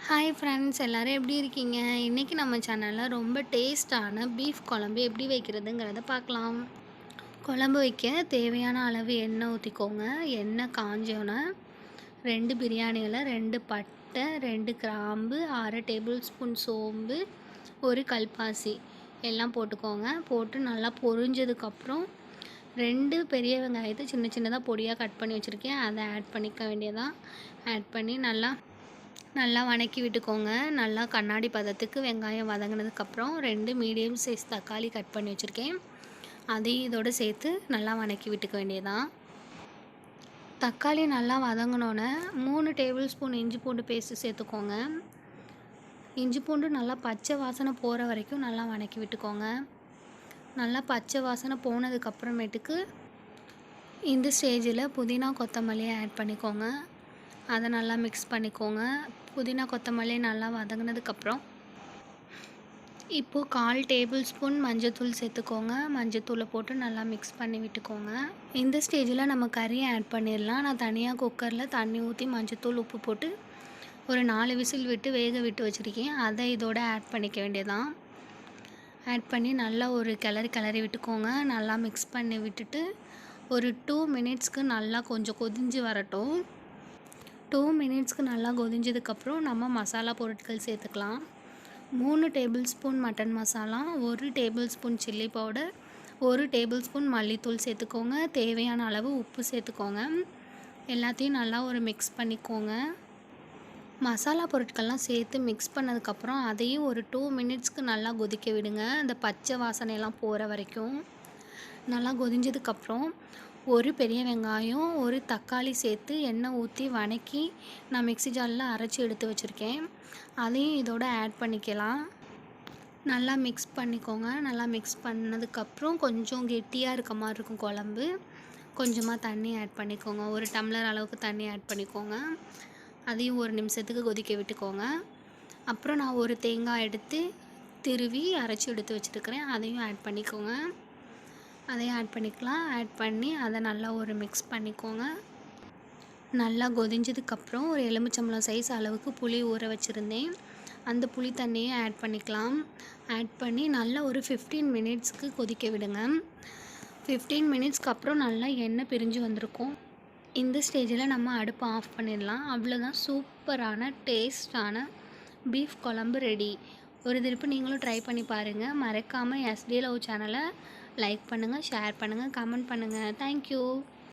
Hi friends, எல்லோரும் எப்படி இருக்கீங்க? இன்றைக்கி நம்ம சேனலில் ரொம்ப டேஸ்ட்டான பீஃப் குழம்பு எப்படி வைக்கிறதுங்கிறத பார்க்கலாம். குழம்பு வைக்க தேவையான அளவு எண்ணெய் ஊற்றிக்கோங்க. எண்ணெய் காஞ்சோன்னே 2 பிரியாணி இலை, 2 பட்டை, 2 கிராம்பு, 1/2 டேபிள் ஸ்பூன் சோம்பு, 1 கல்பாசி எல்லாம் போட்டுக்கோங்க. போட்டு நல்லா பொரிஞ்சதுக்கப்புறம் 2 பெரிய வெங்காயத்தை சின்ன சின்னதாக பொடியாக கட் பண்ணி வச்சுருக்கேன். அதை ஆட் பண்ணிக்க வேண்டியதான். ஆட் பண்ணி நல்லா வதக்கி விட்டுக்கோங்க. நல்லா கண்ணாடி பதத்துக்கு வெங்காயம் வதங்கினதுக்கப்புறம் 2 மீடியம் சைஸ் தக்காளி கட் பண்ணி வச்சுருக்கேன். அதையும் இதோடு சேர்த்து நல்லா வதக்கி விட்டுக்க வேண்டியதான். தக்காளி நல்லா வதங்கினோன்னே 3 டேபிள் ஸ்பூன் இஞ்சி பூண்டு பேஸ்ட்டு சேர்த்துக்கோங்க. இஞ்சி பூண்டு நல்லா பச்சை வாசனை போகிற வரைக்கும் நல்லா வதக்கி விட்டுக்கோங்க. நல்லா பச்சை வாசனை போனதுக்கப்புறமேட்டுக்கு இந்த ஸ்டேஜில் புதினா கொத்தமல்லியை ஆட் பண்ணிக்கோங்க. அதை நல்லா மிக்ஸ் பண்ணிக்கோங்க. புதினா கொத்தமல்லி நல்லா வதங்கினதுக்கப்புறம் இப்போது 1/4 டேபிள் ஸ்பூன் மஞ்சத்தூள் சேர்த்துக்கோங்க. மஞ்சத்தூளை போட்டு நல்லா மிக்ஸ் பண்ணி விட்டுக்கோங்க. இந்த ஸ்டேஜில் நம்ம கறியை ஆட் பண்ணிடலாம். நான் தனியாக குக்கரில் தண்ணி ஊற்றி மஞ்சத்தூள் உப்பு போட்டு ஒரு 4 விசில் விட்டு வேக விட்டு வச்சுருக்கேன். அதை இதோட ஆட் பண்ணிக்க வேண்டியதான். ஆட் பண்ணி நல்லா ஒரு கிளறி விட்டுக்கோங்க. நல்லா மிக்ஸ் பண்ணி விட்டுட்டு ஒரு 2 மினிட்ஸ்க்கு நல்லா கொஞ்சம் கொதிஞ்சு வரட்டும். 2 மினிட்ஸ்க்கு நல்லா கொதிஞ்சதுக்கப்புறம் நம்ம மசாலா பொருட்கள் சேர்த்துக்கலாம். 3 table spoon mutton masala, 1 table spoon chilli powder, 1 table spoon மல்லித்தூள் சேர்த்துக்கோங்க. தேவையான அளவு உப்பு சேர்த்துக்கோங்க. எல்லாத்தையும் நல்லா ஒரு மிக்ஸ் பண்ணிக்கோங்க. மசாலா பொருட்கள்லாம் சேர்த்து மிக்ஸ் பண்ணதுக்கப்புறம் அதையும் ஒரு 2 மினிட்ஸ்க்கு நல்லா கொதிக்க விடுங்க. அந்த பச்சை வாசனையெல்லாம் போகிற வரைக்கும். நல்லா கொதிஞ்சதுக்கப்புறம் ஒரு பெரிய வெங்காயம், ஒரு தக்காளி சேர்த்து எண்ணெய் ஊற்றி வதக்கி நான் மிக்ஸி ஜாரில் அரைச்சி எடுத்து வச்சுருக்கேன். அதையும் இதோட ஆட் பண்ணிக்கலாம். நல்லா மிக்ஸ் பண்ணிக்கோங்க. நல்லா மிக்ஸ் பண்ணதுக்கப்புறம் கொஞ்சம் கெட்டியாக இருக்க மாதிரி இருக்கும் குழம்பு. கொஞ்சமாக தண்ணி ஆட் பண்ணிக்கோங்க. 1 டம்ளர் அளவுக்கு தண்ணி ஆட் பண்ணிக்கோங்க. அதையும் 1 நிமிஷத்துக்கு கொதிக்க விட்டுக்கோங்க. அப்புறம் நான் ஒரு தேங்காய் எடுத்து திருவி அரைச்சி எடுத்து வச்சுருக்கிறேன். அதையும் ஆட் பண்ணிக்கோங்க. அதையும் ஆட் பண்ணிக்கலாம். ஆட் பண்ணி அதை நல்லா ஒரு மிக்ஸ் பண்ணிக்கோங்க. நல்லா கொதிஞ்சதுக்கப்புறம் ஒரு எலுமிச்சம்பழம் சைஸ் அளவுக்கு புளி ஊற வச்சுருந்தேன். அந்த புளி தண்ணியை ஆட் பண்ணிக்கலாம். ஆட் பண்ணி நல்லா ஒரு 15 மினிட்ஸ்க்கு கொதிக்க விடுங்க. 15 மினிட்ஸ்க்கு அப்புறம் நல்லா எண்ணெய் பிரிஞ்சு வந்திருக்கும். இந்த ஸ்டேஜில் நம்ம அடுப்பை ஆஃப் பண்ணிடலாம். அவ்வளோதான், சூப்பரான டேஸ்டான பீஃப் குழம்பு ரெடி. ஒரு திருப்பு நீங்களும் ட்ரை பண்ணி பாருங்கள். மறக்காமல் SD Love சேனலை லைக் பண்ணுங்கள், ஷேர் பண்ணுங்கள், கமெண்ட் பண்ணுங்கள். தேங்க்யூ.